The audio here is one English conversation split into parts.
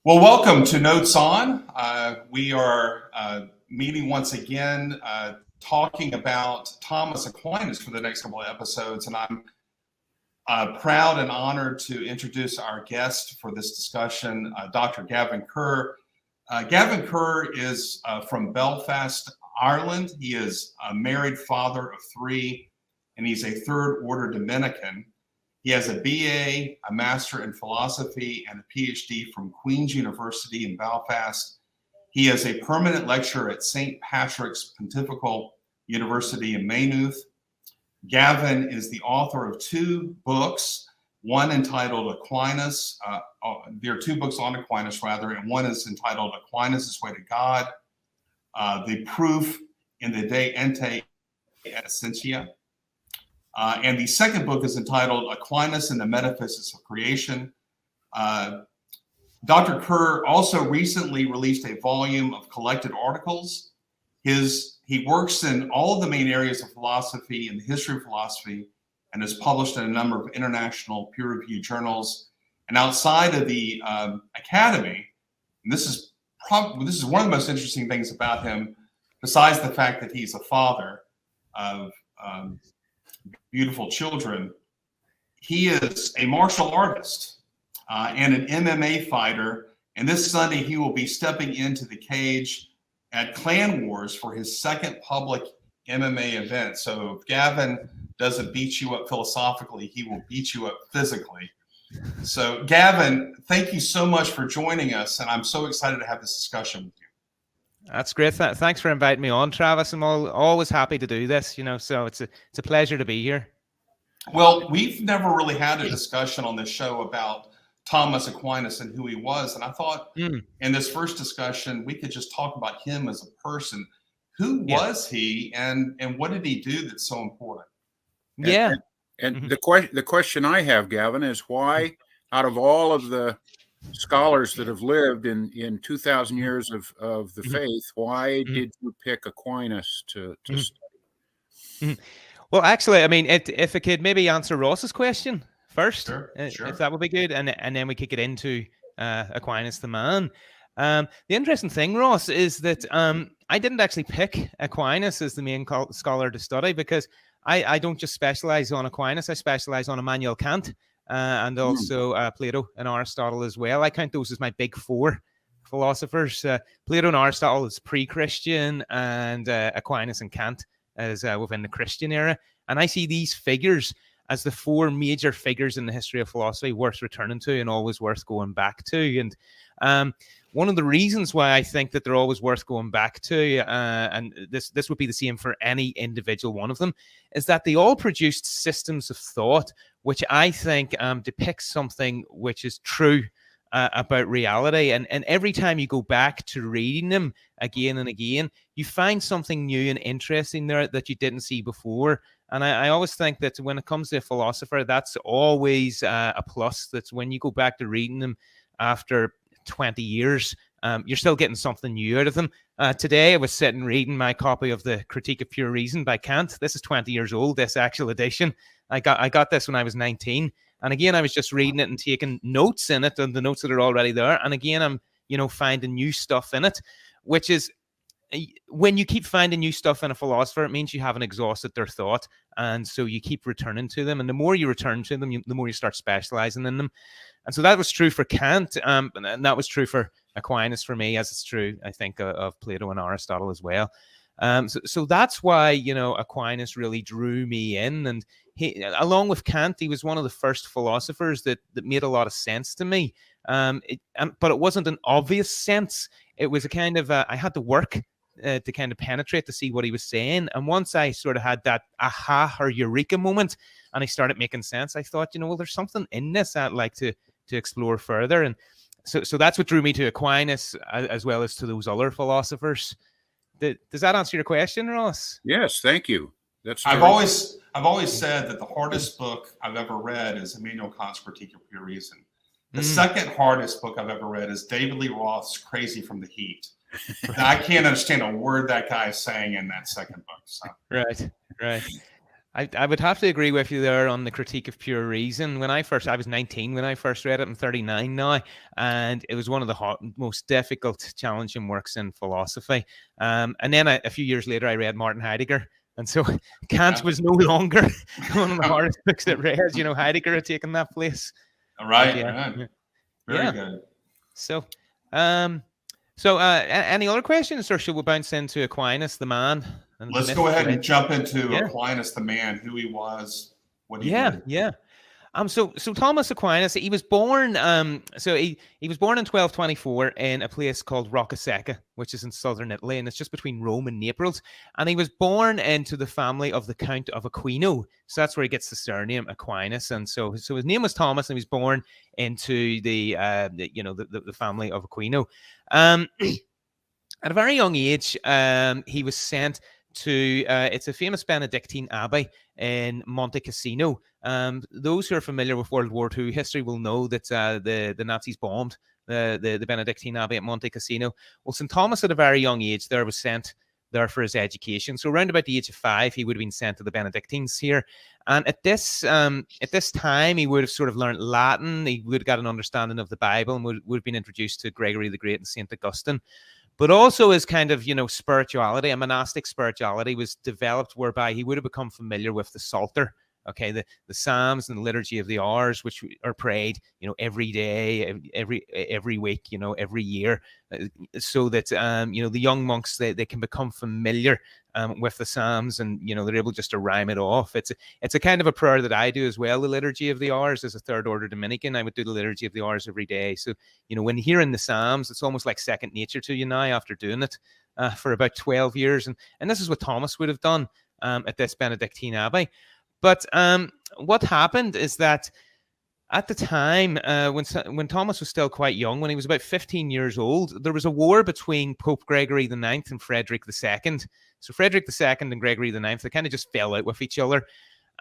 Well, welcome to Notes On. We are meeting once again, talking about Thomas Aquinas for the next couple of episodes, and I'm proud and honored to introduce our guest for this discussion, Dr. Gaven Kerr. Gaven Kerr is from Belfast, Ireland. He is a married father of three, and he's a third order Dominican. He has a BA, a Master in Philosophy, and a PhD from Queen's University in Belfast. He is a permanent lecturer at St. Patrick's Pontifical University in Maynooth. Gaven is the author of two books, one entitled Aquinas. There are two books on Aquinas, rather, and one is entitled Aquinas' Way to God, The Proof in the De Ente et Essentia. And the second book is entitled Aquinas and the Metaphysics of Creation. Dr. Kerr also recently released a volume of collected articles. He works in all of the main areas of philosophy and the history of philosophy, and has published in a number of international peer-reviewed journals. And outside of the academy, and this is one of the most interesting things about him, besides the fact that he's a father of beautiful children, he is a martial artist and an MMA fighter. And this Sunday, he will be stepping into the cage at Clan Wars for his second public MMA event. So if Gaven doesn't beat you up philosophically, he will beat you up physically. So Gaven, thank you so much for joining us. And I'm so excited to have this discussion with you. That's great. Thanks for inviting me on, Travis. I'm always happy to do this, so it's a pleasure to be here. Well, we've never really had a discussion on this show about Thomas Aquinas and who he was. And I thought in this first discussion, we could just talk about him as a person. Who was he, and what did he do that's so important? And the question I have, Gaven, is why, out of all of the scholars that have lived in 2,000 years of the faith, why did you pick Aquinas to study? Well, actually, I mean, if I could maybe answer Ross's question first, sure. If that would be good, and then we could get into Aquinas the man. The interesting thing, Ross, is that I didn't actually pick Aquinas as the main scholar to study, because I don't just specialize on Aquinas. I specialize on Immanuel Kant. And also Plato and Aristotle as well. I count those as my big four philosophers. Plato and Aristotle is pre-Christian, and Aquinas and Kant as within the Christian era. And I see these figures as the four major figures in the history of philosophy worth returning to and always worth going back to. And one of the reasons why I think that they're always worth going back to, and this would be the same for any individual one of them, is that they all produced systems of thought which I think depicts something which is true about reality. And every time you go back to reading them again and again, you find something new and interesting there that you didn't see before. And I always think that when it comes to a philosopher, that's always a plus. That's when you go back to reading them after 20 years, you're still getting something new out of them. Today, I was sitting reading my copy of the Critique of Pure Reason by Kant. This is 20 years old, this actual edition. I got this when I was 19. And again, I was just reading it and taking notes in it, and the notes that are already there. And again, I'm, finding new stuff in it, which is, when you keep finding new stuff in a philosopher, it means you haven't exhausted their thought. And so you keep returning to them. And the more you return to them, the more you start specializing in them. And so that was true for Kant. And that was true for Aquinas for me, as it's true, I think, of Plato and Aristotle as well. So that's why, Aquinas really drew me in. And he, along with Kant, he was one of the first philosophers that made a lot of sense to me. But it wasn't an obvious sense. It was a kind of, I had to work to kind of penetrate to see what he was saying. And once I sort of had that aha or eureka moment and he started making sense, I thought, well, there's something in this I'd like to explore further. And so that's what drew me to Aquinas, as well as to those other philosophers. Does that answer your question, Ross? Yes, thank you. I've always said that the hardest book I've ever read is Immanuel Kant's Critique of Pure Reason. The second hardest book I've ever read is David Lee Roth's Crazy from the Heat. I can't understand a word that guy is saying in that second book. So. Right. I would have to agree with you there on the critique of pure reason. I was 19 when I first read it. I'm 39 now, and it was one of the most difficult, challenging works in philosophy. And then a few years later, I read Martin Heidegger, and so Kant was no longer one of the hardest books that read. Heidegger had taken that place. Right. Very good. So, any other questions, or should we bounce into Aquinas, the man? Let's go ahead and jump into Aquinas, the man, who he was, what he did. Yeah. So Thomas Aquinas, he was born. He was born in 1224 in a place called Roccasecca, which is in southern Italy, and it's just between Rome and Naples. And he was born into the family of the Count of Aquino, so that's where he gets the surname Aquinas. And so his name was Thomas, and he was born into the family of Aquino. At a very young age, he was sent to it's a famous Benedictine abbey in Monte Cassino. Those who are familiar with World War II history will know that the Nazis bombed the Benedictine abbey at Monte Cassino. Well, St. Thomas at a very young age there was sent there for his education. So around about the age of 5, he would have been sent to the Benedictines here. And at this time, he would have sort of learned Latin. He would have got an understanding of the Bible and would have been introduced to Gregory the Great and St. Augustine. But also his kind of, spirituality, a monastic spirituality was developed whereby he would have become familiar with the Psalter, okay, the Psalms and the Liturgy of the Hours, which are prayed, every day, every week, every year, so that, the young monks, they can become familiar with the Psalms, and, they're able just to rhyme it off. It's a kind of a prayer that I do as well, the Liturgy of the Hours. As a third order Dominican, I would do the Liturgy of the Hours every day. So, when hearing the Psalms, it's almost like second nature to you now after doing it for about 12 years. And this is what Thomas would have done at this Benedictine Abbey. But what happened is that at the time, when Thomas was still quite young, when he was about 15 years old, there was a war between Pope Gregory IX and Frederick II. So Frederick II and Gregory IX, they kind of just fell out with each other.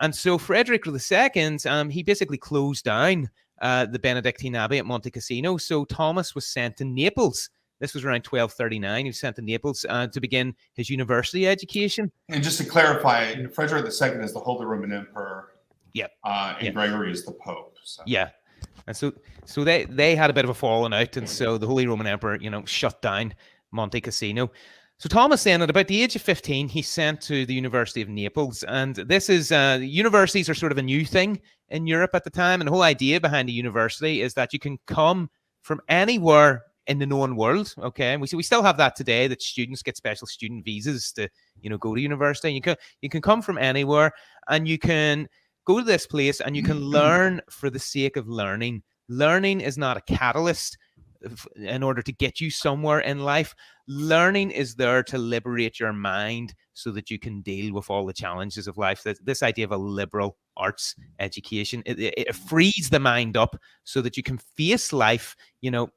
And so Frederick II, he basically closed down the Benedictine Abbey at Monte Cassino. So Thomas was sent to Naples. This was around 1239. He was sent to Naples to begin his university education. And just to clarify, Frederick II is the Holy Roman Emperor. Yep. And Gregory is the Pope. So. Yeah. And so they had a bit of a falling out, and so the Holy Roman Emperor, shut down Monte Cassino. So Thomas then, at about the age of 15, he's sent to the University of Naples. And this is, universities are sort of a new thing in Europe at the time. And the whole idea behind a university is that you can come from anywhere in the known world, okay, and we still have that today, that students get special student visas to go to university. You can come from anywhere, and you can go to this place, and you can learn for the sake of learning. Learning is not a catalyst in order to get you somewhere in life. Learning is there to liberate your mind so that you can deal with all the challenges of life. This idea of a liberal arts education, it frees the mind up so that you can face life,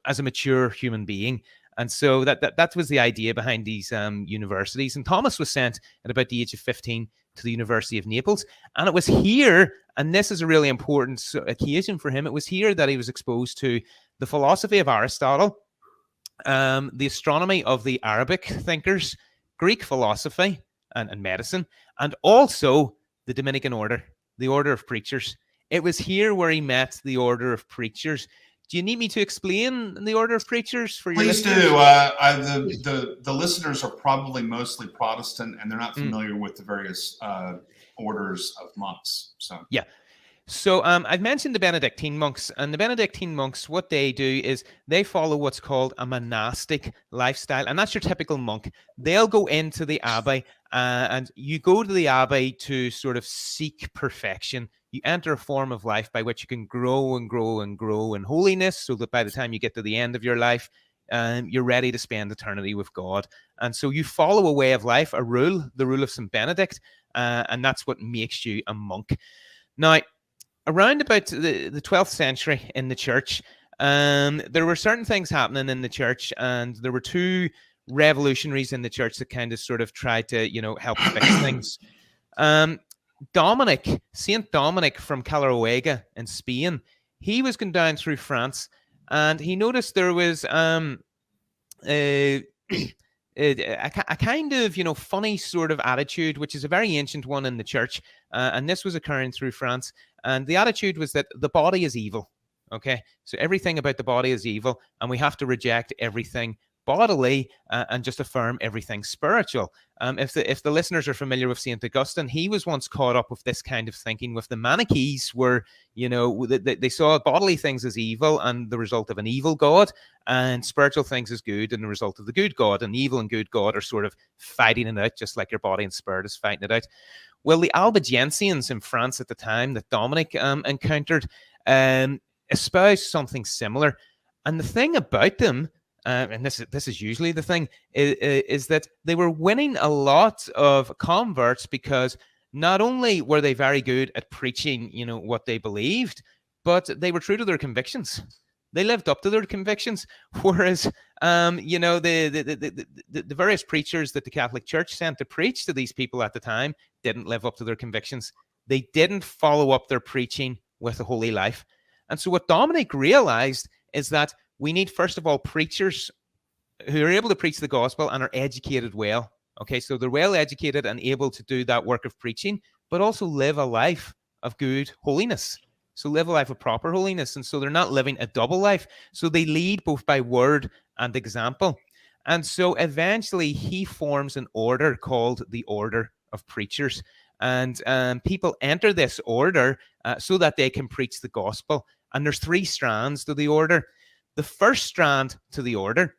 as a mature human being. And so that was the idea behind these universities. And Thomas was sent at about the age of 15 to the University of Naples. And it was here, and this is a really important occasion for him, it was here that he was exposed to the philosophy of Aristotle, the astronomy of the Arabic thinkers, Greek philosophy and medicine, and also the Dominican order, the order of preachers. It was here where he met the order of preachers. Do you need me to explain the order of preachers for your Please listeners? do. The listeners are probably mostly Protestant, and they're not familiar with the various orders of monks. So yeah. So I've mentioned the Benedictine monks, and the Benedictine monks, what they do is they follow what's called a monastic lifestyle, and that's your typical monk. They'll go into the abbey, and you go to the abbey to sort of seek perfection. You enter a form of life by which you can grow and grow and grow in holiness, so that by the time you get to the end of your life, you're ready to spend eternity with God. And so you follow a way of life, a rule, the rule of St. Benedict, and that's what makes you a monk. Now, around about the 12th century in the church, there were certain things happening in the church, and there were two revolutionaries in the church that kind of sort of tried to, help fix things. Saint Dominic from Caleruega in Spain, he was going down through France, and he noticed there was a kind of, funny sort of attitude, which is a very ancient one in the church. And this was occurring through France. And the attitude was that the body is evil. Okay, so everything about the body is evil, and we have to reject everything bodily and just affirm everything spiritual. If the listeners are familiar with St. Augustine, he was once caught up with this kind of thinking with the Manichees, where they saw bodily things as evil and the result of an evil God, and spiritual things as good and the result of the good God. And evil and good God are sort of fighting it out, just like your body and spirit is fighting it out. Well, the Albigensians in France at the time that Dominic encountered espoused something similar. And the thing about them, and this is usually the thing, is that they were winning a lot of converts because not only were they very good at preaching, what they believed, but they were true to their convictions. They lived up to their convictions. Whereas, the various preachers that the Catholic Church sent to preach to these people at the time didn't live up to their convictions. They didn't follow up their preaching with a holy life. And so what Dominic realized is that we need, first of all, preachers who are able to preach the gospel and are educated well. Okay, so they're well educated and able to do that work of preaching, but also live a life of good holiness. So live a life of proper holiness. And so they're not living a double life. So they lead both by word and example. And so eventually he forms an order called the Order of Preachers. And people enter this order so that they can preach the gospel. And there's 3 strands to the order. The first strand to the order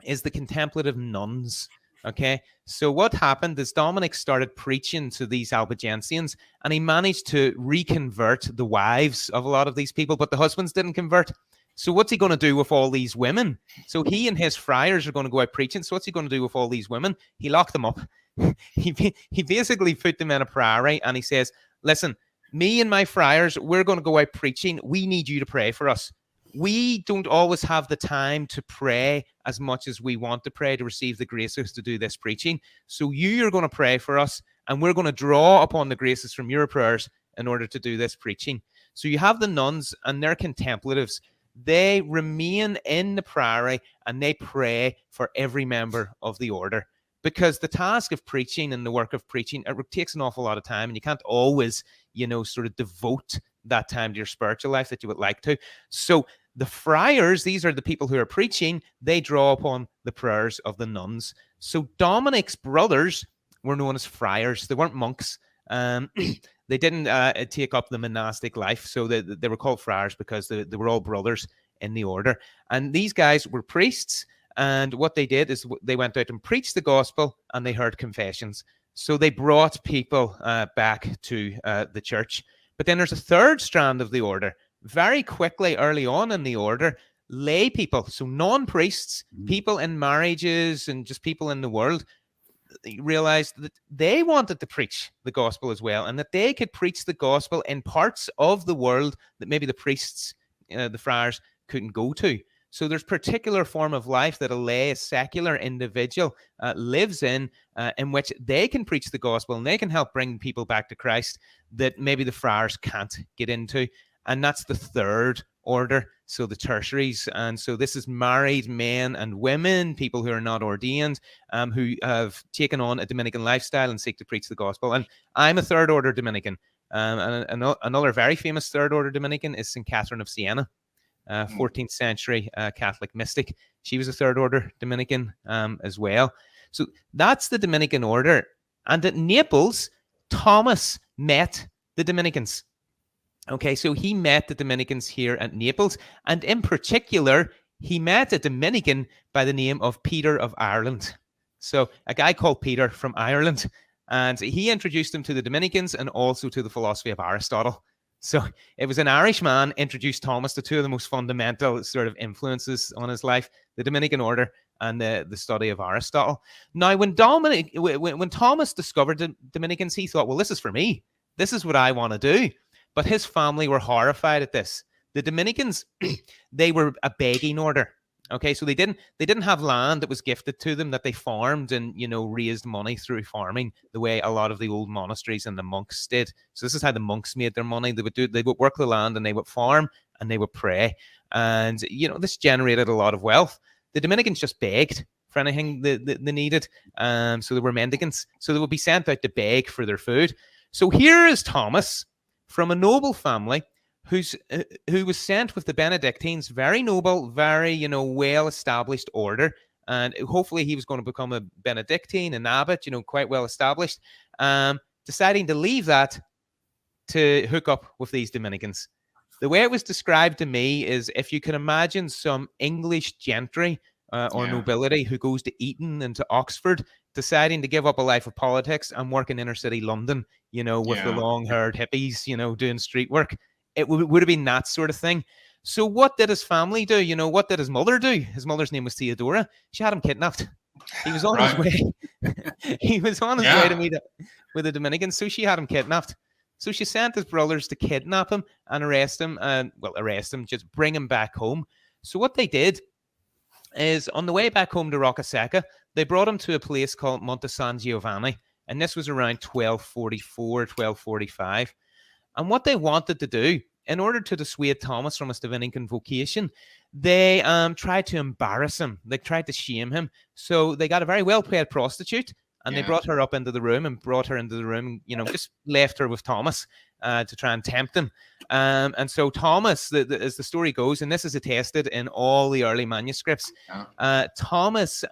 is the contemplative nuns. Okay, so what happened is Dominic started preaching to these Albigensians, and he managed to reconvert the wives of a lot of these people, but the husbands didn't convert. So what's he going to do with all these women? So he and his friars are going to go out preaching. So what's he going to do with all these women? He locked them up. He basically put them in a priory, and he says, listen, me and my friars, we're going to go out preaching. We need you to pray for us. We don't always have the time to pray as much as we want to pray to receive the graces to do this preaching. So you are going to pray for us, and we're going to draw upon the graces from your prayers in order to do this preaching. So you have the nuns, and they're contemplatives. They remain in the priory, and they pray for every member of the order. Because the task of preaching and the work of preaching, it takes an awful lot of time, and you can't always, sort of devote that time to your spiritual life that you would like to. So the friars, these are the people who are preaching, they draw upon the prayers of the nuns. So Dominic's brothers were known as friars. They weren't monks. They didn't take up the monastic life. So they were called friars because they were all brothers in the order. And these guys were priests. And what they did is they went out and preached the gospel, and they heard confessions. So they brought people back to the church. But then there's a third strand of the order. Very quickly, early on in the order, lay people, so non-priests, people in marriages and just people in the world, realized that they wanted to preach the gospel as well, and that they could preach the gospel in parts of the world that maybe the priests, the friars, couldn't go to. So there's particular form of life that a lay, a secular individual lives in which they can preach the gospel and they can help bring people back to Christ that maybe the friars can't get into. And that's the third order, so the tertiaries. And so this is married men and women, people who are not ordained, who have taken on a Dominican lifestyle and seek to preach the gospel. And I'm a third order Dominican. And another very famous third order Dominican is St. Catherine of Siena. 14th century Catholic mystic. She was a third order Dominican as well. So that's the Dominican order. And at Naples, Thomas met the Dominicans. Okay, so he met the Dominicans here at Naples. And in particular, he met a Dominican by the name of Peter of Ireland. So a guy called Peter from Ireland. And he introduced him to the Dominicans and also to the philosophy of Aristotle. So it was an Irishman introduced Thomas to 2 of the most fundamental sort of influences on his life, the Dominican order and the study of Aristotle. Now, when Thomas discovered the Dominicans, he thought, well, this is for me. This is what I want to do. But his family were horrified at this. The Dominicans, they were a begging order. Okay, so they didn't have land that was gifted to them that they farmed and, raised money through farming the way a lot of the old monasteries and the monks did. So this is how the monks made their money. They would work the land and they would farm and they would pray. And, this generated a lot of wealth. The Dominicans just begged for anything they needed. So they were mendicants. So they would be sent out to beg for their food. So here is Thomas from a noble family who was sent with the Benedictines, very noble, very, well-established order. And hopefully he was going to become a Benedictine, an abbot, quite well established, deciding to leave that to hook up with these Dominicans. The way it was described to me is if you can imagine some English gentry or nobility who goes to Eton and to Oxford, deciding to give up a life of politics and work in inner city London, with the long-haired hippies, doing street work. It would have been that sort of thing. So what did his family do? What did his mother do? His mother's name was Theodora. She had him kidnapped. He was on his way. He was on his way to meet with the Dominicans. So she had him kidnapped. So she sent his brothers to kidnap him and arrest him, just bring him back home. So what they did is on the way back home to Roccasecca, they brought him to a place called Monte San Giovanni. And this was around 1244, 1245. And what they wanted to do, in order to dissuade Thomas from his Dominican vocation, they tried to embarrass him. They tried to shame him. So they got a very well-paid prostitute, and they brought her up into the room and just left her with Thomas to try and tempt him. And so Thomas, as the story goes, and this is attested in all the early manuscripts, Thomas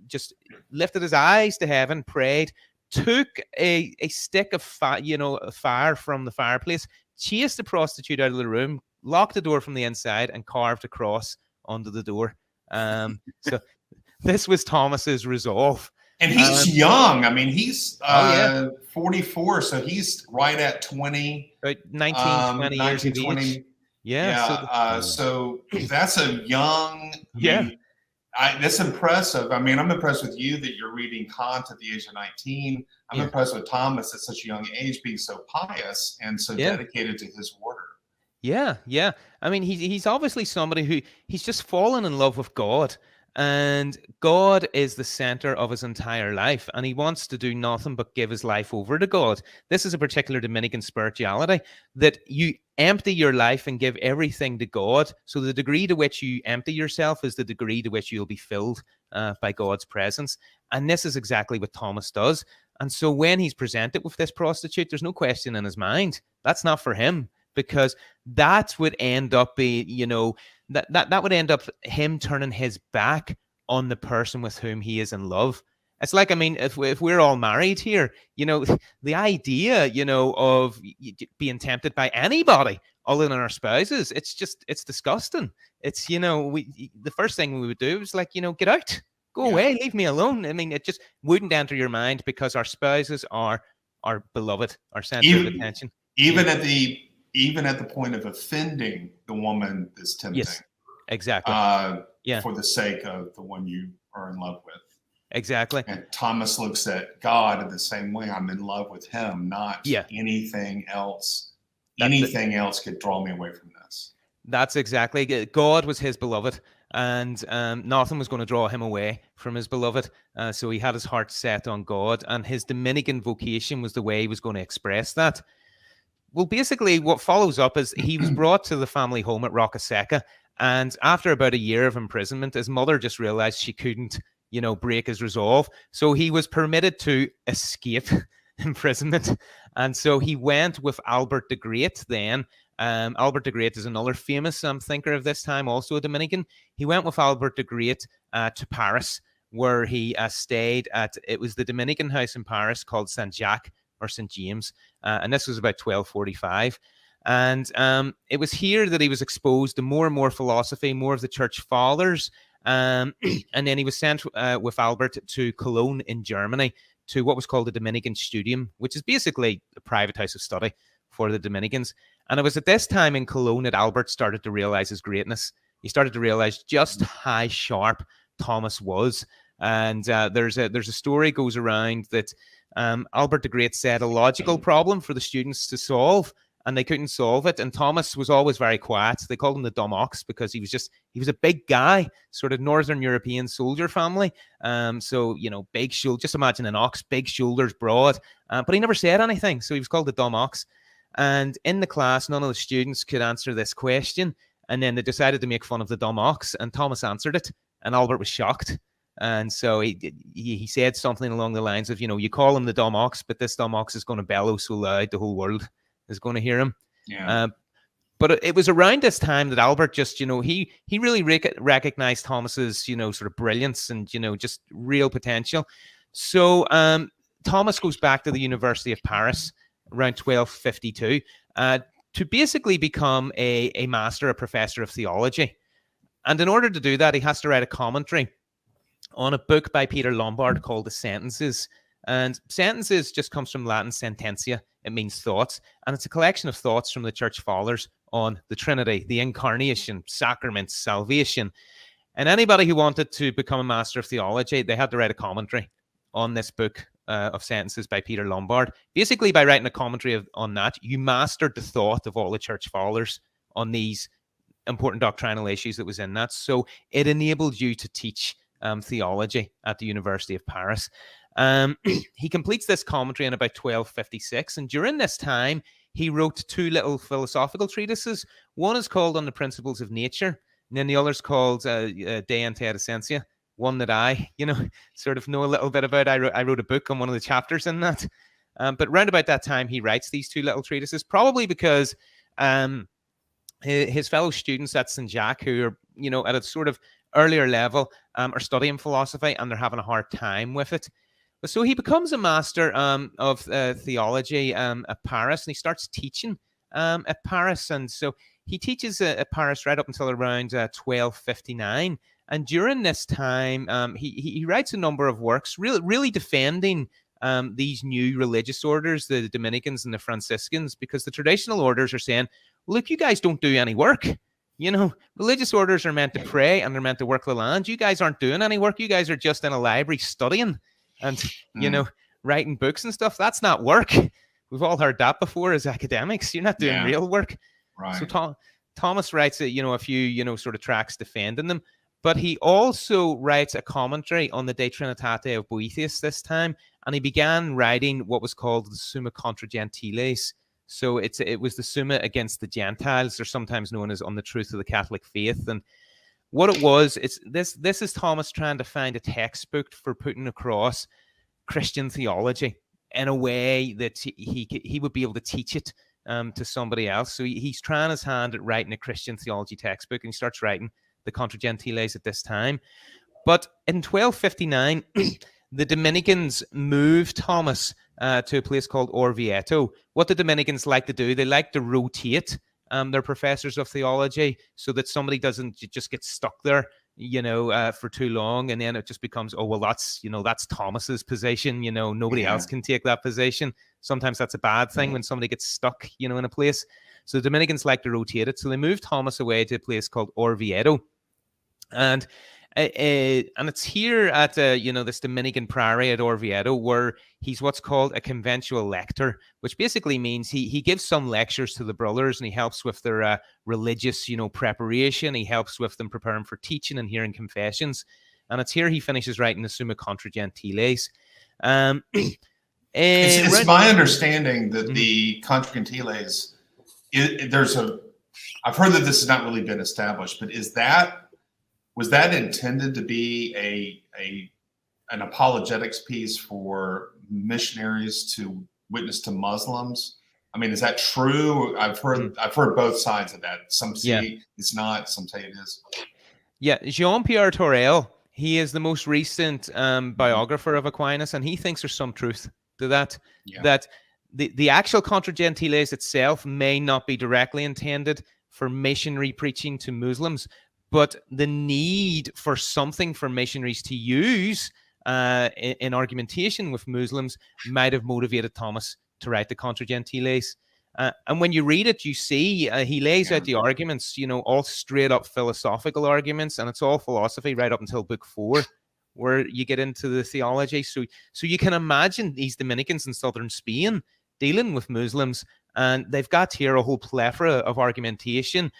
just lifted his eyes to heaven, prayed, took a stick of fire from the fireplace, chased the prostitute out of the room, locked the door from the inside, and carved a cross onto the door. So this was Thomas's resolve. And he's young. I mean, he's 44, so he's right at 20. 19, 20 years of age. So that's a young... that's impressive. I mean, I'm impressed with you that you're reading Kant at the age of 19. I'm impressed with Thomas at such a young age being so pious and so dedicated to his order. Yeah. I mean, he's obviously somebody who he's just fallen in love with God, and God is the center of his entire life, and he wants to do nothing but give his life over to God. This is a particular Dominican spirituality, that you empty your life and give everything to God. So the degree to which you empty yourself is the degree to which you'll be filled by God's presence. And this is exactly what Thomas does. And so when he's presented with this prostitute, there's no question in his mind. That's not for him, because that would end up that would end up him turning his back on the person with whom he is in love. It's like, I mean, if we're all married here, the idea, of being tempted by anybody other than our spouses, it's disgusting. It's, the first thing we would do is like, get out, go away, leave me alone. I mean, it just wouldn't enter your mind, because our spouses are our beloved, our center of attention. Even at the point of offending the woman that's tempting. Yes, exactly. For the sake of the one you are in love with. Exactly. And Thomas looks at God in the same way. I'm in love with him, not anything else. Anything else could draw me away from this. That's exactly. God was his beloved, and nothing was going to draw him away from his beloved. So he had his heart set on God, and his Dominican vocation was the way he was going to express that. Well, basically, what follows up is he was brought to the family home at Roccasecca, and after about a year of imprisonment, his mother just realized she couldn't break his resolve. So he was permitted to escape imprisonment. And so he went with Albert the Great then. Albert the Great is another famous thinker of this time, also a Dominican. He went with Albert the Great to Paris, where he stayed it was the Dominican house in Paris called Saint Jacques or St. James. And this was about 1245. And it was here that he was exposed to more and more philosophy, more of the church fathers. And then he was sent with Albert to Cologne in Germany to what was called the Dominican Studium, which is basically a private house of study for the Dominicans. And it was at this time in Cologne that Albert started to realize his greatness. He started to realize just how sharp Thomas was. And there's a story goes around that Albert the Great set a logical problem for the students to solve, and they couldn't solve it. And Thomas was always very quiet. They called him the dumb ox because he was a big guy, sort of Northern European soldier family. So, big shoulder, just imagine an ox, big shoulders, broad. But he never said anything. So he was called the dumb ox. And in the class, none of the students could answer this question. And then they decided to make fun of the dumb ox, and Thomas answered it. And Albert was shocked. And so he said something along the lines of, you call him the dumb ox, but this dumb ox is going to bellow so loud the whole world is going to hear him. Yeah. But it was around this time that Albert just, he really recognized Thomas's, sort of brilliance and, just real potential. So Thomas goes back to the University of Paris around 1252 to basically become a master, a professor of theology. And in order to do that, he has to write a commentary on a book by Peter Lombard called The Sentences. And sentences just comes from Latin sententia. It means thoughts. And it's a collection of thoughts from the church fathers on the Trinity, the incarnation, sacraments, salvation. And anybody who wanted to become a master of theology, they had to write a commentary on this book of sentences by Peter Lombard. Basically, by writing a commentary on that, you mastered the thought of all the church fathers on these important doctrinal issues that was in that. So it enabled you to teach theology at the University of Paris. He completes this commentary in about 1256, and during this time, he wrote two little philosophical treatises. One is called On the Principles of Nature, and then the other is called De Ante et Essentia, one that I, sort of know a little bit about. I wrote a book on one of the chapters in that. But round about that time, he writes these two little treatises, probably because his fellow students at St. Jacques, who are, at a sort of earlier level, are studying philosophy, and they're having a hard time with it. So he becomes a master of theology at Paris, and he starts teaching at Paris. And so he teaches at Paris right up until around 1259. And during this time, he writes a number of works, really defending these new religious orders, the Dominicans and the Franciscans, because the traditional orders are saying, look, you guys don't do any work. Religious orders are meant to pray and they're meant to work the land. You guys aren't doing any work. You guys are just in a library studying and, writing books and stuff. That's not work. We've all heard that before as academics. You're not doing real work. Right. So Thomas writes, a few, sort of tracts defending them. But he also writes a commentary on the De Trinitate of Boethius this time. And he began writing what was called the Summa contra Gentiles. So it was the Summa against the Gentiles. They're sometimes known as On the Truth of the Catholic Faith. And what it was, this is Thomas trying to find a textbook for putting across Christian theology in a way that he would be able to teach it to somebody else. So he's trying his hand at writing a Christian theology textbook, and he starts writing the Contra Gentiles at this time. But in 1259, the Dominicans moved Thomas to a place called Orvieto. What the Dominicans like to do, they like to rotate their professors of theology so that somebody doesn't just get stuck there, for too long, and then it just becomes, oh, well, that's Thomas's position, nobody else can take that position. Sometimes that's a bad thing when somebody gets stuck, in a place. So the Dominicans like to rotate it. So they moved Thomas away to a place called Orvieto. And it's here at this Dominican priory at Orvieto where he's what's called a conventual lector, which basically means he gives some lectures to the brothers, and he helps with their religious preparation. He helps with them preparing for teaching and hearing confessions. And it's here he finishes writing the Summa contra Gentiles. It's my understanding that the Contra Gentiles, I've heard that this has not really been established, but was that intended to be an apologetics piece for missionaries to witness to Muslims? I mean, is that true? I've heard both sides of that. Some say it's not, some say it is. Yeah, Jean-Pierre Torel, he is the most recent biographer of Aquinas, and he thinks there's some truth to that. Yeah. That the actual Contra Gentiles itself may not be directly intended for missionary preaching to Muslims, but the need for something for missionaries to use in argumentation with Muslims might have motivated Thomas to write the Contra Gentiles. And when you read it, you see he lays out the arguments, all straight up philosophical arguments, and it's all philosophy right up until book 4, where you get into the theology. So you can imagine these Dominicans in southern Spain dealing with Muslims, and they've got here a whole plethora of argumentation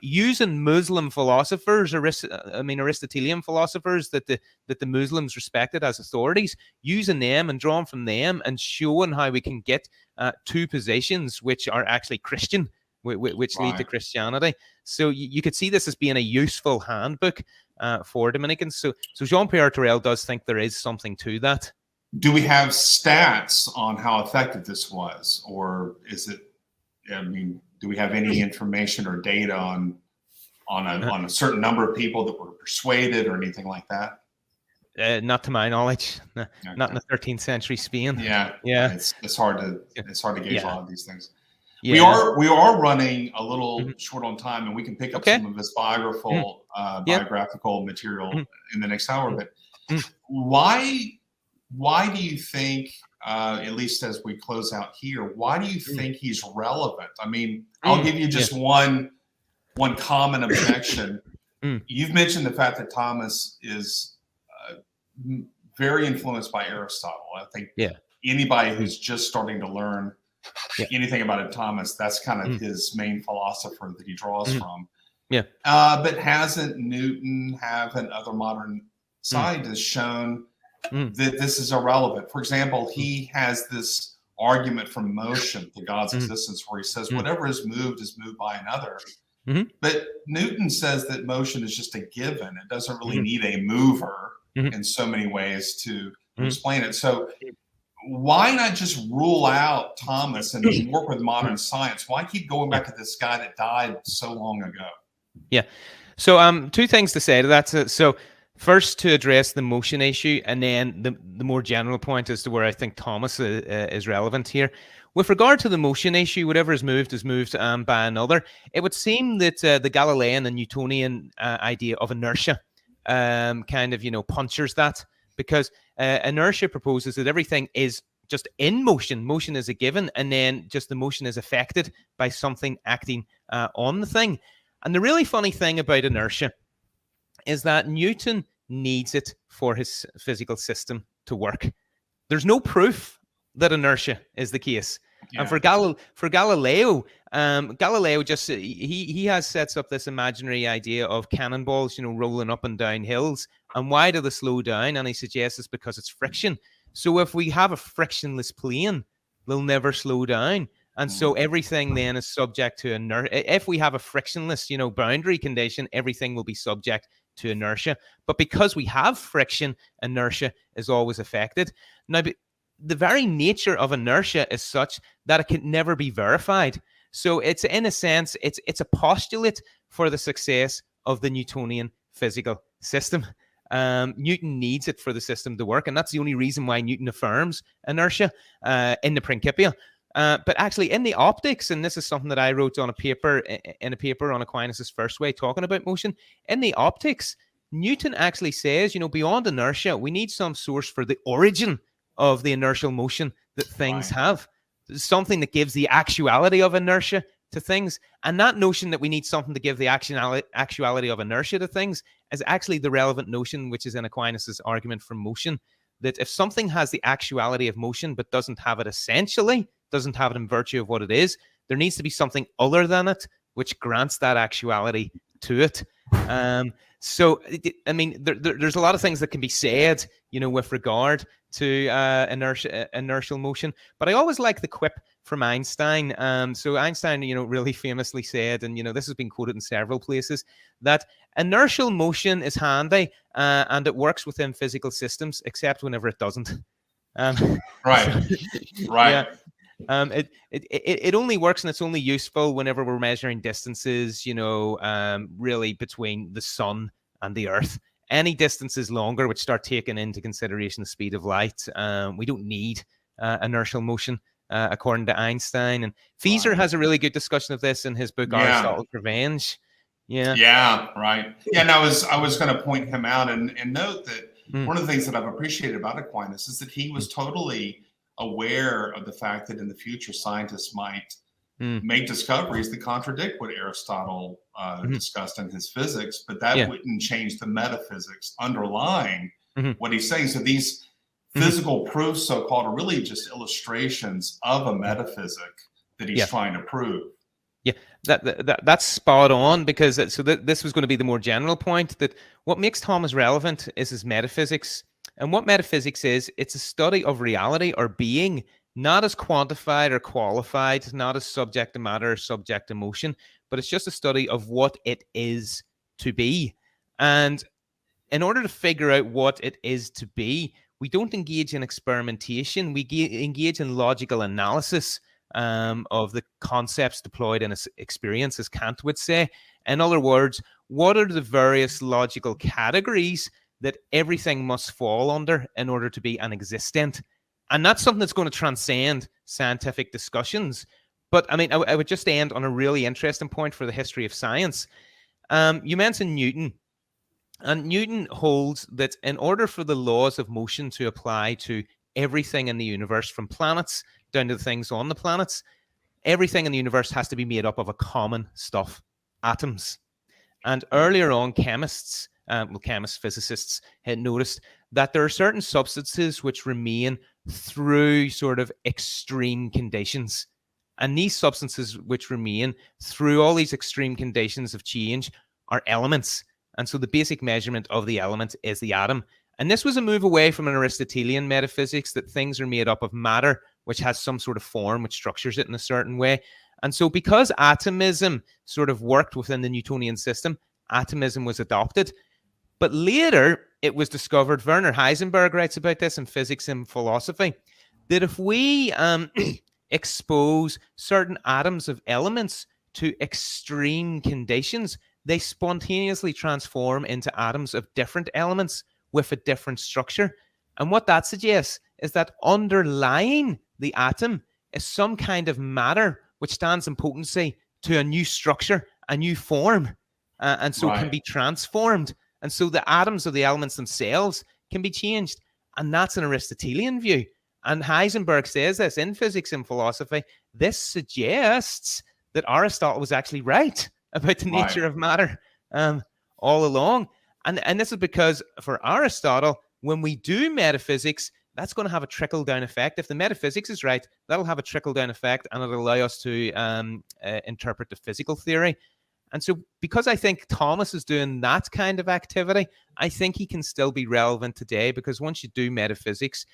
using Muslim philosophers, Aristotelian philosophers that the Muslims respected as authorities, using them and drawing from them and showing how we can get two positions which are actually Christian, which lead to Christianity. So you could see this as being a useful handbook. for Dominicans. So Jean-Pierre Terrell does think there is something to that. Do we have stats on how effective this was, or is it? I mean, do we have any information or data on a certain number of people that were persuaded or anything like that? Not to my knowledge. Okay. Not in the 13th century Spain. Yeah. It's hard to gauge a lot of these things. Yeah. We are running a little short on time, and we can pick up some of this biographical material in the next hour. But why do you think, at least as we close out here, why do you think he's relevant? I mean, I'll give you just one common objection. You've mentioned the fact that Thomas is very influenced by Aristotle. I think anybody who's just starting to learn anything about Thomas, that's kind of his main philosopher that he draws from. But hasn't Newton, haven't other modern scientists shown that this is irrelevant? For example, he has this argument from motion to God's existence where he says whatever is moved by another. But Newton says that motion is just a given. It doesn't really need a mover in so many ways to explain it. So why not just rule out Thomas and work with modern science? Why keep going back to this guy that died so long ago? Yeah. So two things to say to that. So first, to address the motion issue, and then the more general point as to where I think Thomas is relevant here. With regard to the motion issue, whatever is moved by another. It would seem that the Galilean and Newtonian idea of inertia kind of, punctures that, because inertia proposes that everything is just in motion. Motion is a given, and then just the motion is affected by something acting on the thing. And the really funny thing about inertia is that Newton needs it for his physical system to work. There's no proof that inertia is the case. And for Galileo, Galileo just he sets up this imaginary idea of cannonballs, rolling up and down hills. And why do they slow down? And he suggests it's because it's friction. So if we have a frictionless plane, they'll never slow down. And so everything then is subject to inertia. If we have a frictionless, boundary condition, everything will be subject to inertia. But because we have friction, inertia is always affected. Now, the very nature of inertia is such that it can never be verified. So it's, in a sense, it's a postulate for the success of the Newtonian physical system. Newton needs it for the system to work, and that's the only reason why Newton affirms inertia in the Principia. But actually, in the optics, and this is something that I wrote on a paper on Aquinas' first way, talking about motion. In the optics, Newton actually says, beyond inertia, we need some source for the origin of the inertial motion that things have. Something that gives the actuality of inertia to things. And that notion that we need something to give the actuality of inertia to things is actually the relevant notion, which is in Aquinas' argument for motion, that if something has the actuality of motion but doesn't have it essentially, doesn't have it in virtue of what it is, there needs to be something other than it which grants that actuality to it. So, I mean, there's a lot of things that can be said, with regard to inertial motion. But I always like the quip from Einstein. So Einstein, really famously said, and, this has been quoted in several places, that inertial motion is handy and it works within physical systems, except whenever it doesn't. Right. Yeah. It only works, and it's only useful whenever we're measuring distances, really between the sun and the earth. Any distances longer, which start taking into consideration the speed of light, we don't need inertial motion, according to Einstein. And Fieser has a really good discussion of this in his book Aristotle's Revenge. Yeah, right. Yeah, and I was going to point him out and note that one of the things that I've appreciated about Aquinas is that he was totally aware of the fact that in the future scientists might make discoveries that contradict what Aristotle discussed in his physics, but that wouldn't change the metaphysics underlying what he's saying. So these physical proofs, so-called, are really just illustrations of a metaphysic that he's trying to prove. Yeah, that's spot on, because this was going to be the more general point, that what makes Thomas relevant is his metaphysics. And what metaphysics is, it's a study of reality or being, not as quantified or qualified, not as subject to matter or subject to motion, but it's just a study of what it is to be. And in order to figure out what it is to be, we don't engage in experimentation. We engage in logical analysis of the concepts deployed in experience, as Kant would say. In other words, what are the various logical categories that everything must fall under in order to be an existent? And that's something that's going to transcend scientific discussions. But I mean, I would just end on a really interesting point for the history of science. You mentioned Newton. And Newton holds that in order for the laws of motion to apply to everything in the universe, from planets down to the things on the planets, everything in the universe has to be made up of a common stuff, atoms. And earlier on, chemists, physicists had noticed that there are certain substances which remain through sort of extreme conditions. And these substances which remain through all these extreme conditions of change are elements. And so the basic measurement of the element is the atom. And this was a move away from an Aristotelian metaphysics that things are made up of matter, which has some sort of form, which structures it in a certain way. And so because atomism sort of worked within the Newtonian system, atomism was adopted. But later, it was discovered, Werner Heisenberg writes about this in Physics and Philosophy, that if we expose certain atoms of elements to extreme conditions, they spontaneously transform into atoms of different elements with a different structure. And what that suggests is that underlying the atom is some kind of matter which stands in potency to a new structure, a new form, and so can be transformed. And so the atoms of the elements themselves can be changed. And that's an Aristotelian view. And Heisenberg says this in Physics and Philosophy. This suggests that Aristotle was actually right about the nature of matter all along. And this is because for Aristotle, when we do metaphysics, that's going to have a trickle-down effect. If the metaphysics is right, that'll have a trickle-down effect, and it'll allow us to interpret the physical theory. And so because I think Thomas is doing that kind of activity, I think he can still be relevant today, because once you do metaphysics,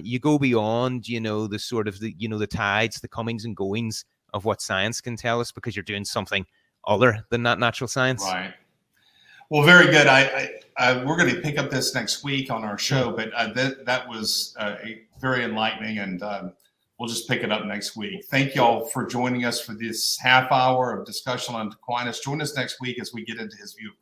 you go beyond, the sort of the tides, the comings and goings of what science can tell us, because you're doing something other than that natural science. Right. Well, very good. We're going to pick up this next week on our show, but that was very enlightening, and we'll just pick it up next week. Thank you all for joining us for this half hour of discussion on Aquinas. Join us next week as we get into his view of